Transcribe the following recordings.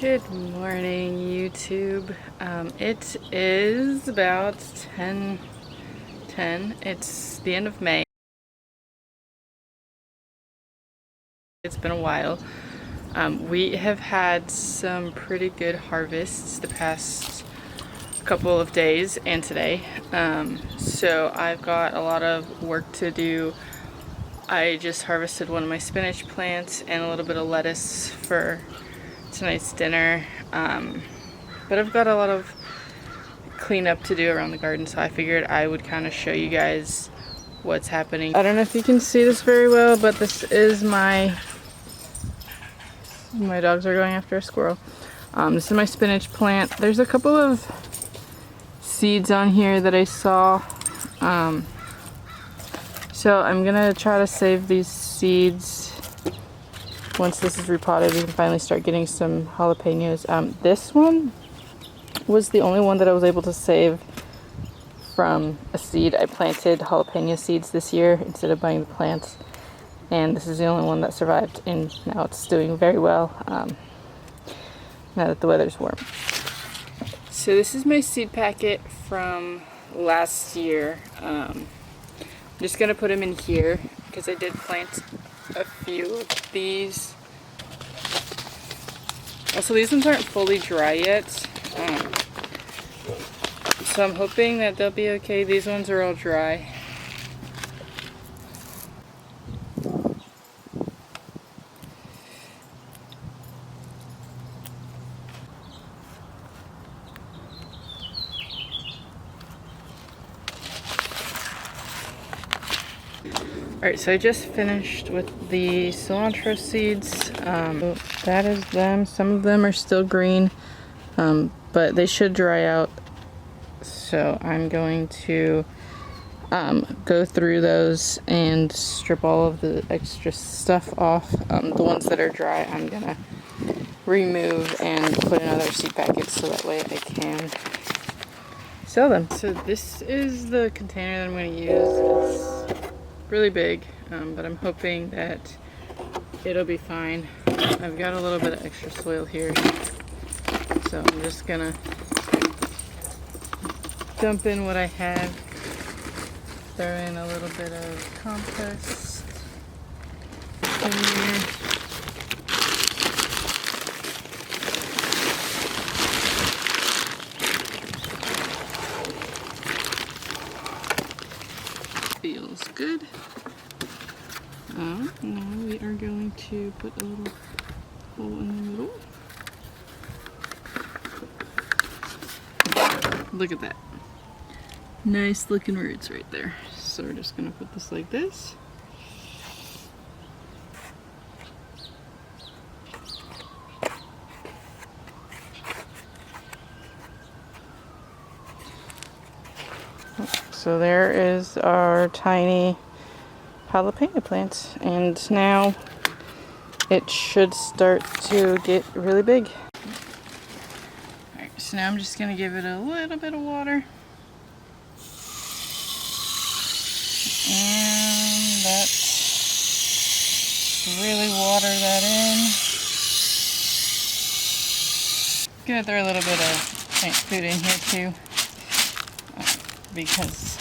Good morning, YouTube. It is about 10:10. It's the end of May. It's been a while. We have had some pretty good harvests the past couple of days and today. So I've got a lot of work to do. I just harvested one of my spinach plants and a little bit of lettuce for tonight's dinner, but I've got a lot of cleanup to do around the garden, so I figured I would kind of show you guys what's happening. I don't know if you can see this very well, but this is my dogs are going after a squirrel. This is my spinach plant. There's a couple of seeds on here that I saw, so I'm gonna try to save these seeds. Once this is repotted, we can finally start getting some jalapenos. This one was the only one that I was able to save from a seed. I planted jalapeno seeds this year instead of buying the plants, and this is the only one that survived, and now it's doing very well now that the weather's warm. So this is my seed packet from last year. I'm just gonna put them in here because I did plant a few of these. Also, these ones aren't fully dry yet, so I'm hoping that they'll be okay. These ones are all dry. Alright, so I just finished with the cilantro seeds. That is them. Some of them are still green, but they should dry out. So I'm going to go through those and strip all of the extra stuff off. The ones that are dry I'm gonna remove and put in other seed packets so that way I can sell them. So this is the container that I'm going to use. It's really big, but I'm hoping that it'll be fine. I've got a little bit of extra soil here, so I'm just gonna dump in what I have, throw in a little bit of compost in here. Feels good. Now we are going to put a little hole in the middle. Look at that. Nice looking roots right there. So we're just going to put this like this. So there is our tiny jalapeno plant, and now it should start to get really big. Alright, so now I'm just going to give it a little bit of water. And let's really water that in. Gonna throw a little bit of plant food in here too, because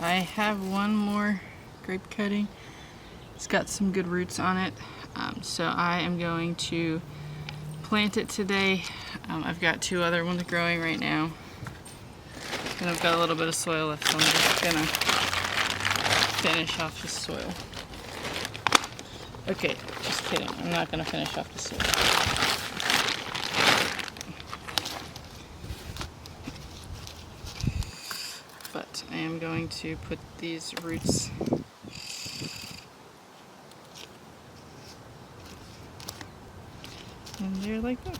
I have one more grape cutting. It's got some good roots on it, so I am going to plant it today. I've got two other ones growing right now, and I've got a little bit of soil left, so I'm just gonna finish off the soil. Okay, just kidding, I'm not gonna finish off the soil. But I am going to put these roots in there like that.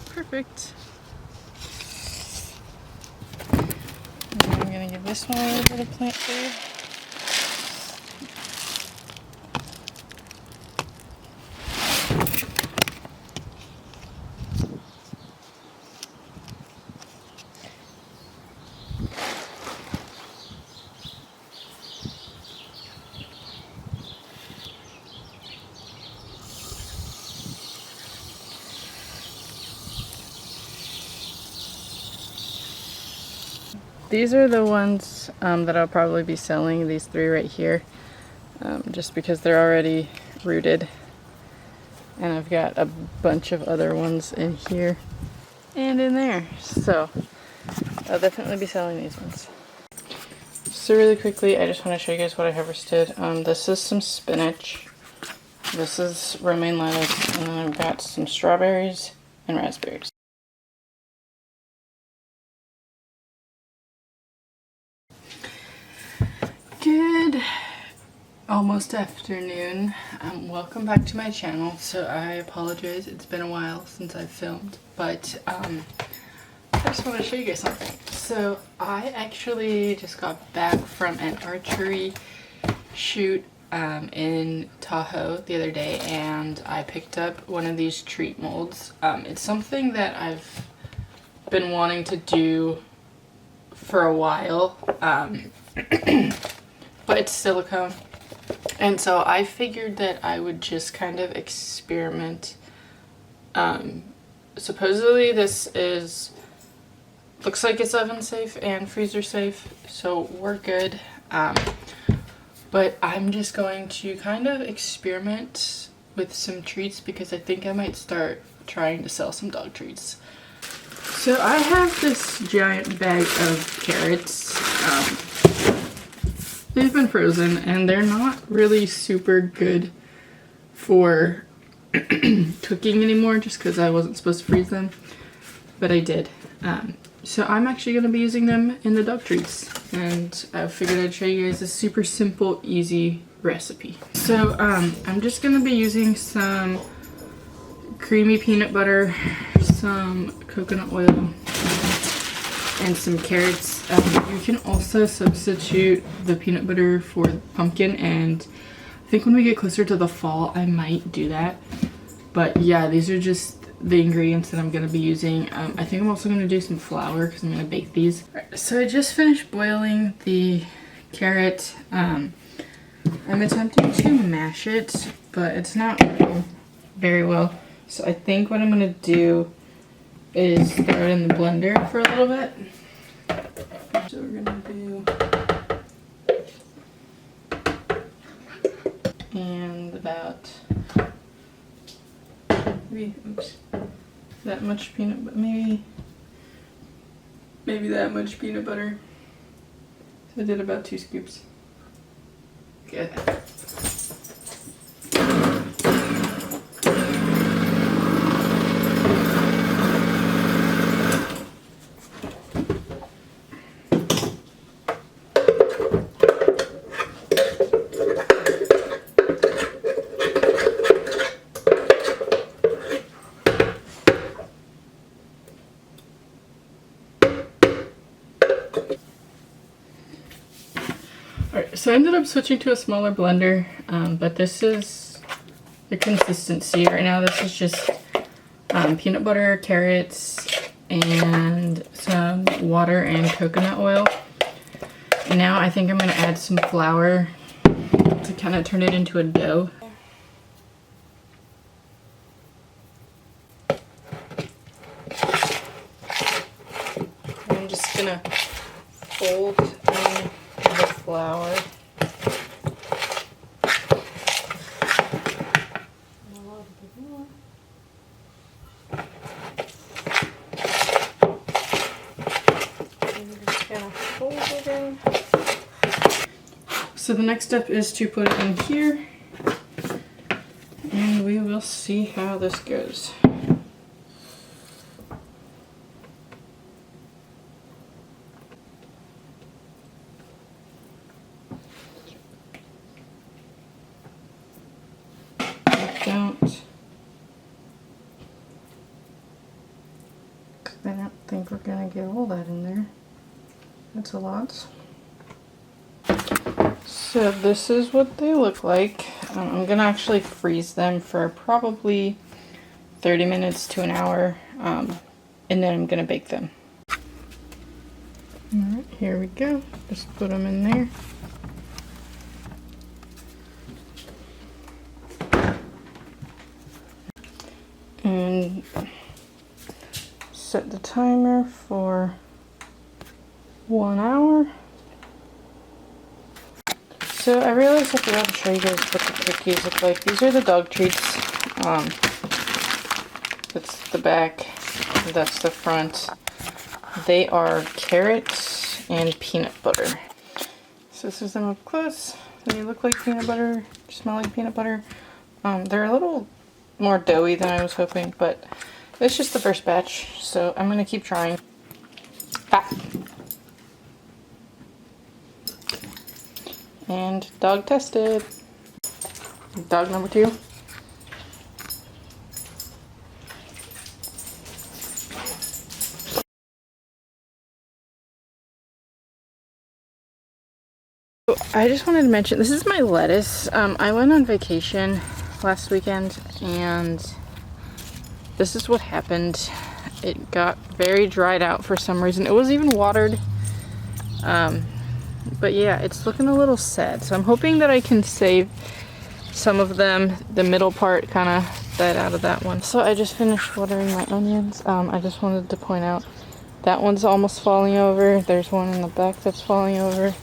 Perfect. And I'm going to give this one a little bit of plant food. these are the ones that I'll probably be selling, these 3 right here, just because they're already rooted. And I've got a bunch of other ones in here and in there. So I'll definitely be selling these ones. So really quickly, I just want to show you guys what I harvested. This is some spinach. This is romaine lettuce. And then I've got some strawberries and raspberries. Good almost afternoon. Welcome back to my channel. So I apologize, it's been a while since I've filmed, but I just want to show you guys something. So I actually just got back from an archery shoot in Tahoe the other day, and I picked up one of these treat molds. It's something that I've been wanting to do for a while, but it's silicone. And so I figured that I would just kind of experiment. Supposedly this looks like it's oven safe and freezer safe, so we're good. But I'm just going to kind of experiment with some treats because I think I might start trying to sell some dog treats. So I have this giant bag of carrots. They've been frozen and they're not really super good for cooking anymore just because I wasn't supposed to freeze them, but I did. So I'm actually going to be using them in the dog treats, and I figured I'd show you guys a super simple, easy recipe. So I'm just going to be using some creamy peanut butter, some coconut oil, and some carrots. You can also substitute the peanut butter for pumpkin, and I think when we get closer to the fall I might do that. But yeah, these are just the ingredients that I'm going to be using. I think I'm also going to do some flour because I'm going to bake these. Right, so I just finished boiling the carrot. I'm attempting to mash it, but it's not working very well. So I think what I'm going to do is throw it in the blender for a little bit. So we're going to do and about maybe, oops, that much peanut butter, maybe that much peanut butter. So I did about 2 scoops. Good. Alright, so I ended up switching to a smaller blender, but this is the consistency. Right now this is just peanut butter, carrots, and some water and coconut oil. And now I think I'm going to add some flour to kind of turn it into a dough. I'm just going to fold in the flour. So the next step is to put it in here, and we will see how this goes. I don't think we're gonna get all that in there. That's a lot. So this is what they look like. I'm gonna actually freeze them for probably 30 minutes to an hour, and then I'm gonna bake them. Alright, here we go. Just put them in there. And set the timer for 1 hour. So I realized I forgot to show you guys what the cookies look like. These are the dog treats. That's the back, that's the front. They are carrots and peanut butter. So this is them up close. They look like peanut butter, smell like peanut butter. They're a little more doughy than I was hoping, but it's just the first batch, so I'm gonna keep trying. Ah. And dog tested. Dog number 2. I just wanted to mention, this is my lettuce. I went on vacation last weekend and this is what happened. It got very dried out for some reason. It wasn't even watered. But yeah, it's looking a little sad. So I'm hoping that I can save some of them. The middle part kind of died out of that one. So I just finished watering my onions. I just wanted to point out that one's almost falling over. There's one in the back that's falling over.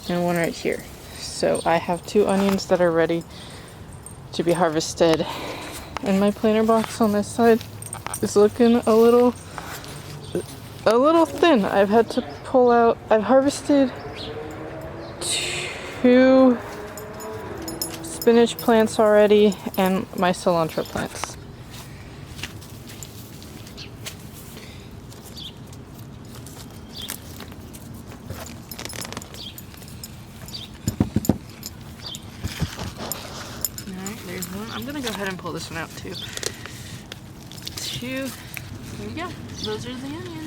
And one right here. So I have 2 onions that are ready to be harvested. And my planter box on this side is looking a little thin. I've had to pull out, I've harvested 2 spinach plants already and my cilantro plants. There's one. I'm gonna go ahead and pull this one out too. 2. There we go. Those are the onions.